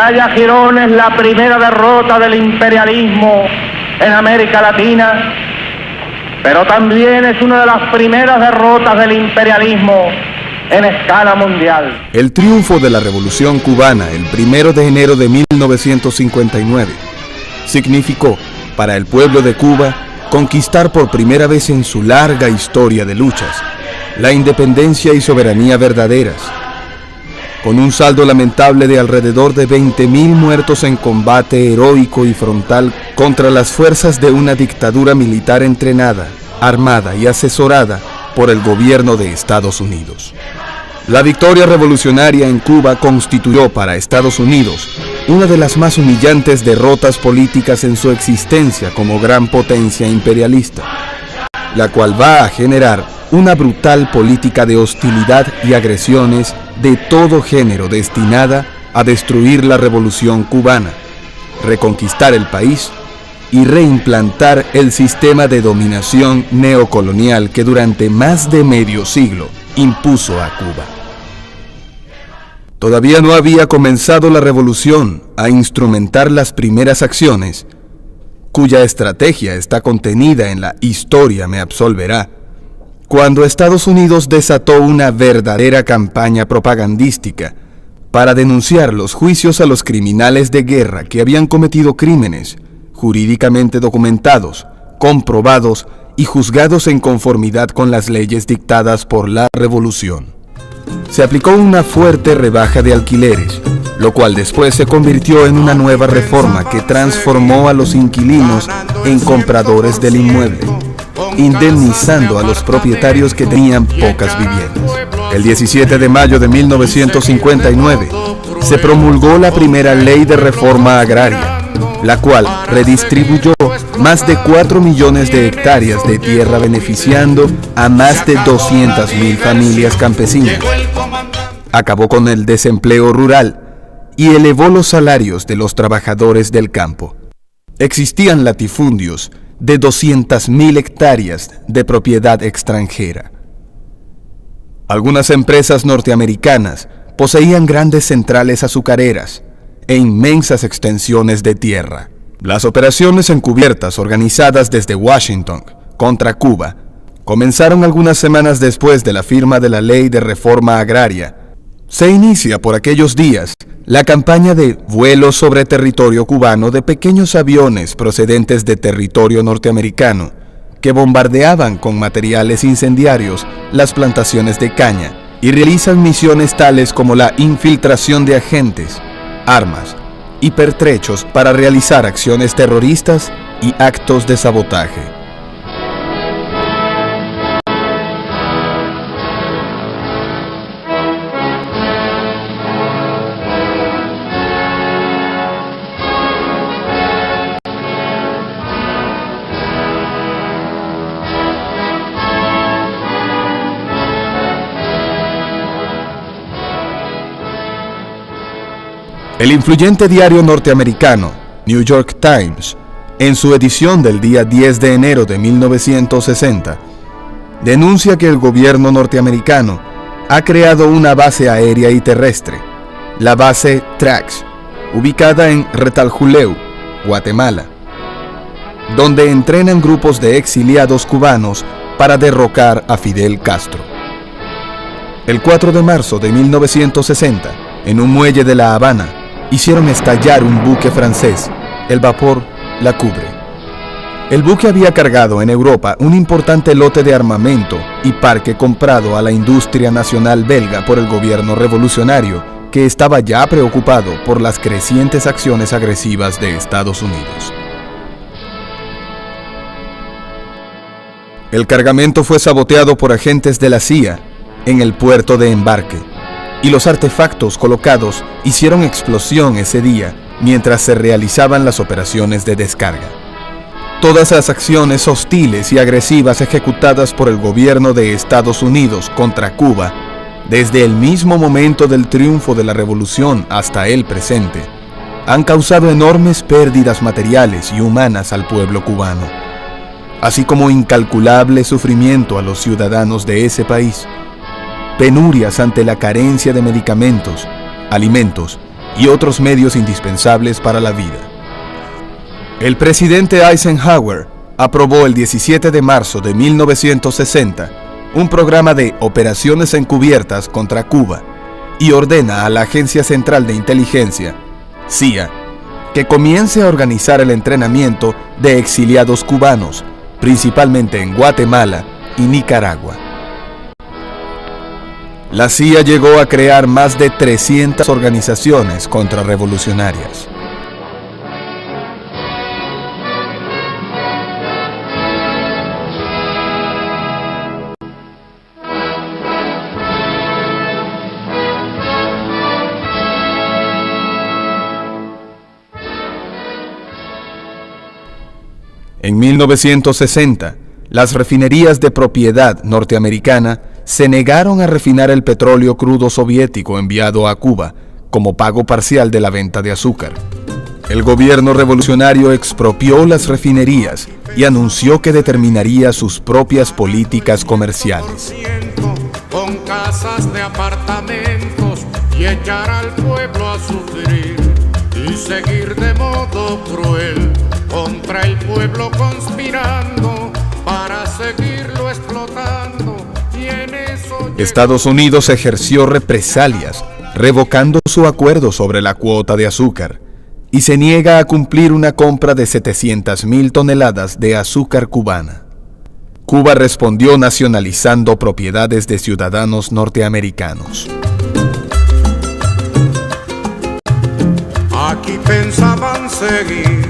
batalla Girón es la primera derrota del imperialismo en América Latina, pero también es una de las primeras derrotas del imperialismo en escala mundial. El triunfo de la Revolución Cubana el 1 de enero de 1959 significó para el pueblo de Cuba conquistar por primera vez en su larga historia de luchas la independencia y soberanía verdaderas, con un saldo lamentable de alrededor de 20.000 muertos en combate heroico y frontal contra las fuerzas de una dictadura militar entrenada, armada y asesorada por el gobierno de Estados Unidos. La victoria revolucionaria en Cuba constituyó para Estados Unidos una de las más humillantes derrotas políticas en su existencia como gran potencia imperialista, la cual va a generar una brutal política de hostilidad y agresiones de todo género destinada a destruir la revolución cubana, reconquistar el país y reimplantar el sistema de dominación neocolonial que durante más de medio siglo impuso a Cuba. Todavía no había comenzado la revolución a instrumentar las primeras acciones, cuya estrategia está contenida en la Historia me absolverá, cuando Estados Unidos desató una verdadera campaña propagandística para denunciar los juicios a los criminales de guerra que habían cometido crímenes jurídicamente documentados, comprobados y juzgados en conformidad con las leyes dictadas por la revolución. Se aplicó una fuerte rebaja de alquileres, lo cual después se convirtió en una nueva reforma que transformó a los inquilinos en compradores del inmueble, indemnizando a los propietarios que tenían pocas viviendas. El 17 de mayo de 1959 se promulgó la primera ley de reforma agraria, la cual redistribuyó más de 4 millones de hectáreas de tierra, beneficiando a más de 200.000 familias campesinas. Acabó con el desempleo rural y elevó los salarios de los trabajadores del campo. Existían latifundios de 200.000 hectáreas de propiedad extranjera. Algunas empresas norteamericanas poseían grandes centrales azucareras e inmensas extensiones de tierra. Las operaciones encubiertas organizadas desde Washington contra Cuba comenzaron algunas semanas después de la firma de la Ley de Reforma Agraria. Se inicia por aquellos días la campaña de vuelos sobre territorio cubano de pequeños aviones procedentes de territorio norteamericano que bombardeaban con materiales incendiarios las plantaciones de caña y realizan misiones tales como la infiltración de agentes, armas y pertrechos para realizar acciones terroristas y actos de sabotaje. El influyente diario norteamericano New York Times, en su edición del día 10 de enero de 1960, denuncia que el gobierno norteamericano ha creado una base aérea y terrestre, la base Trax, ubicada en Retalhuleu, Guatemala, donde entrenan grupos de exiliados cubanos para derrocar a Fidel Castro. El 4 de marzo de 1960, en un muelle de La Habana, hicieron estallar un buque francés, el vapor La Coubre. El buque había cargado en Europa un importante lote de armamento y parque comprado a la industria nacional belga por el gobierno revolucionario, que estaba ya preocupado por las crecientes acciones agresivas de Estados Unidos. El cargamento fue saboteado por agentes de la CIA en el puerto de embarque, y los artefactos colocados hicieron explosión ese día mientras se realizaban las operaciones de descarga. Todas las acciones hostiles y agresivas ejecutadas por el gobierno de Estados Unidos contra Cuba, desde el mismo momento del triunfo de la revolución hasta el presente, han causado enormes pérdidas materiales y humanas al pueblo cubano, así como incalculable sufrimiento a los ciudadanos de ese país, penurias ante la carencia de medicamentos, alimentos y otros medios indispensables para la vida. El presidente Eisenhower aprobó el 17 de marzo de 1960 un programa de operaciones encubiertas contra Cuba y ordena a la Agencia Central de Inteligencia, CIA, que comience a organizar el entrenamiento de exiliados cubanos, principalmente en Guatemala y Nicaragua. La CIA llegó a crear más de 300 organizaciones contrarrevolucionarias. En 1960, las refinerías de propiedad norteamericana se negaron a refinar el petróleo crudo soviético enviado a Cuba como pago parcial de la venta de azúcar. El gobierno revolucionario expropió las refinerías y anunció que determinaría sus propias políticas comerciales. Con casas de apartamentos y echar al pueblo a sufrir y seguir de modo cruel contra el pueblo conspirando para seguirlo explotando. Y en eso Estados Unidos ejerció represalias, revocando su acuerdo sobre la cuota de azúcar, y se niega a cumplir una compra de 700,000 toneladas de azúcar cubana. Cuba respondió nacionalizando propiedades de ciudadanos norteamericanos. aquí pensaban seguir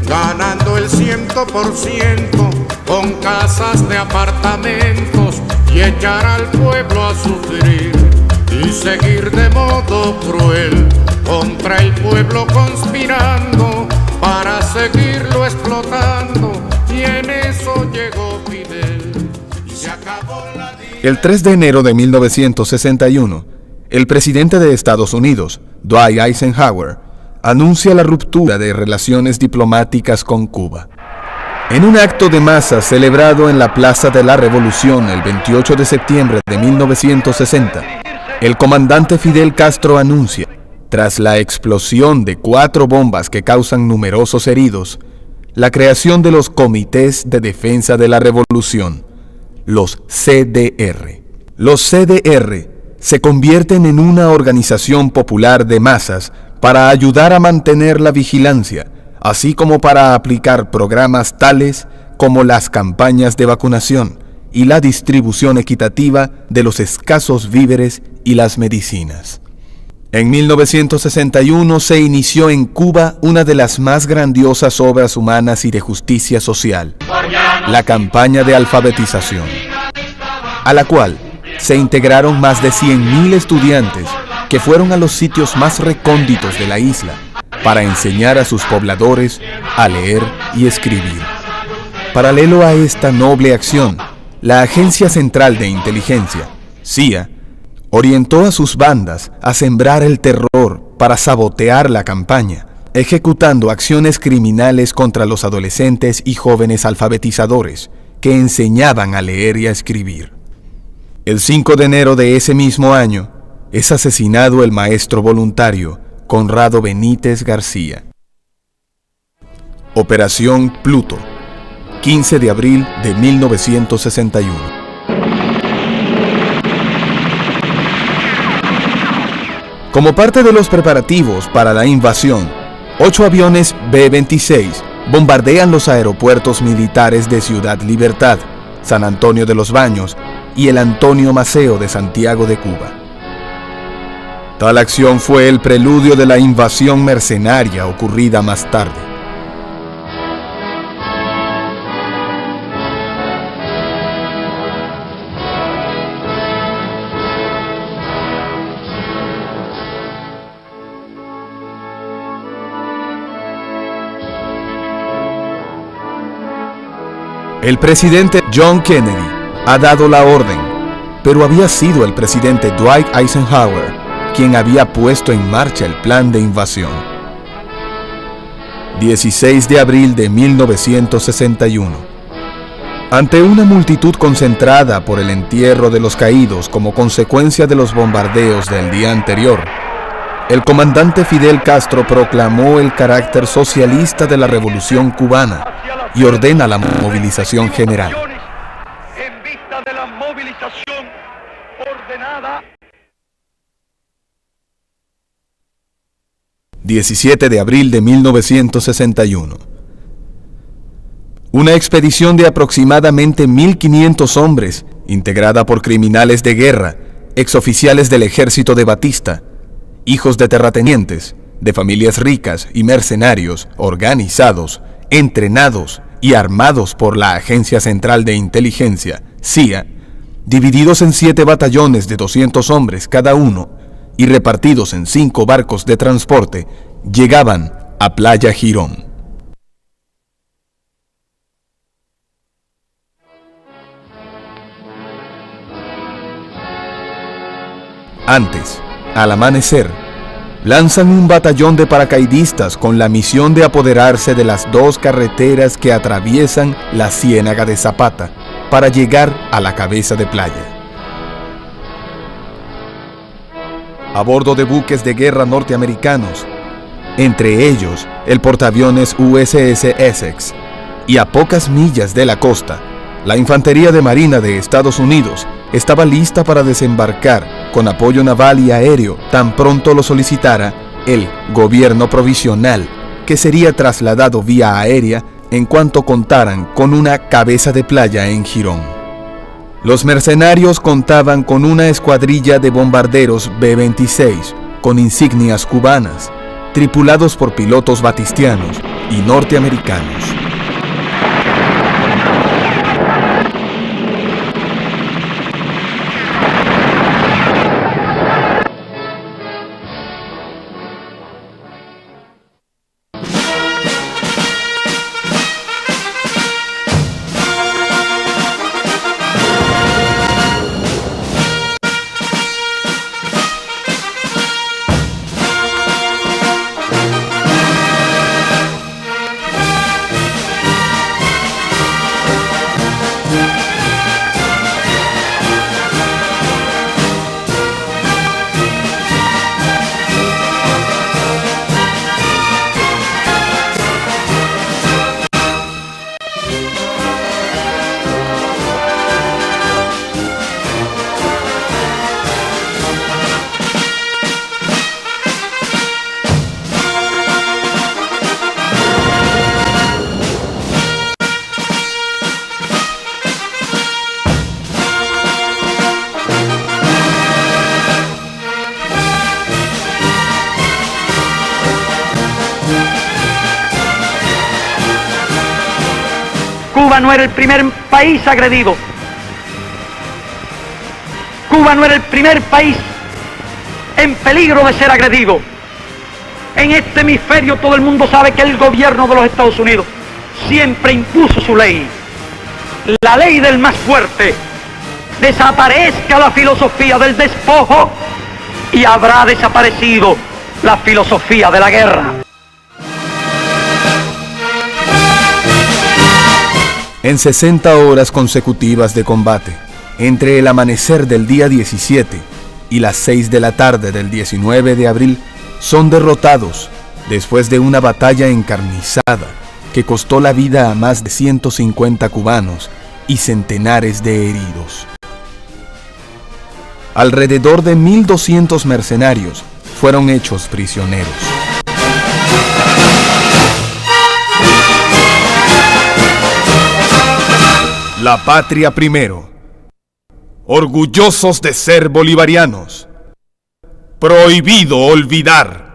ganando el 100% con casas de apartamentos y echar al pueblo a sufrir y seguir de modo cruel contra el pueblo conspirando para seguirlo explotando, y en eso llegó Fidel y se acabó la vida. El 3 de enero de 1961, el presidente de Estados Unidos, Dwight Eisenhower, anuncia la ruptura de relaciones diplomáticas con Cuba. En un acto de masa celebrado en la Plaza de la Revolución el 28 de septiembre de 1960, el comandante Fidel Castro anuncia, tras la explosión de 4 bombas que causan numerosos heridos, la creación de los Comités de Defensa de la Revolución, los CDR. Los CDR se convierten en una organización popular de masas para ayudar a mantener la vigilancia, así como para aplicar programas tales como las campañas de vacunación y la distribución equitativa de los escasos víveres y las medicinas. En 1961 se inició en Cuba una de las más grandiosas obras humanas y de justicia social, la campaña de alfabetización, a la cual se integraron más de 100,000 estudiantes que fueron a los sitios más recónditos de la isla para enseñar a sus pobladores a leer y escribir. Paralelo a esta noble acción, la Agencia Central de Inteligencia, CIA, orientó a sus bandas a sembrar el terror para sabotear la campaña, ejecutando acciones criminales contra los adolescentes y jóvenes alfabetizadores que enseñaban a leer y a escribir. El 5 de enero de ese mismo año, es asesinado el maestro voluntario Conrado Benítez García. Operación Pluto, 15 de abril de 1961. Como parte de los preparativos para la invasión, 8 aviones B-26 bombardean los aeropuertos militares de Ciudad Libertad, San Antonio de los Baños y el Antonio Maceo de Santiago de Cuba. Tal acción fue el preludio de la invasión mercenaria ocurrida más tarde. El presidente John Kennedy ha dado la orden, pero había sido el presidente Dwight Eisenhower quien había puesto en marcha el plan de invasión. 16 de abril de 1961. Ante una multitud concentrada por el entierro de los caídos como consecuencia de los bombardeos del día anterior, el comandante Fidel Castro proclamó el carácter socialista de la Revolución cubana y ordena la movilización general. En vista de la movilización ordenada. 17 de abril de 1961. Una expedición de aproximadamente 1.500 hombres, integrada por criminales de guerra, exoficiales del ejército de Batista, hijos de terratenientes, de familias ricas y mercenarios organizados, entrenados y armados por la Agencia Central de Inteligencia, CIA, divididos en 7 batallones de 200 hombres cada uno y repartidos en 5 barcos de transporte, llegaban a Playa Girón. Antes, al amanecer, lanzan un batallón de paracaidistas con la misión de apoderarse de las 2 carreteras que atraviesan la Ciénaga de Zapata para llegar a la cabeza de playa. A bordo de buques de guerra norteamericanos, entre ellos el portaaviones USS Essex, y a pocas millas de la costa, la Infantería de Marina de Estados Unidos estaba lista para desembarcar con apoyo naval y aéreo tan pronto lo solicitara el gobierno provisional, que sería trasladado vía aérea en cuanto contaran con una cabeza de playa en Girón. Los mercenarios contaban con una escuadrilla de bombarderos B-26 con insignias cubanas, tripulados por pilotos batistianos y norteamericanos. Cuba no era el primer país agredido. Cuba no era el primer país en peligro de ser agredido. En este hemisferio todo el mundo sabe que el gobierno de los Estados Unidos siempre impuso su ley. La ley del más fuerte. Desaparezca la filosofía del despojo y habrá desaparecido la filosofía de la guerra. En 60 horas consecutivas de combate, entre el amanecer del día 17 y las 6 de la tarde del 19 de abril, son derrotados después de una batalla encarnizada que costó la vida a más de 150 cubanos y centenares de heridos. Alrededor de 1.200 mercenarios fueron hechos prisioneros. La patria primero. Orgullosos de ser bolivarianos. Prohibido olvidar.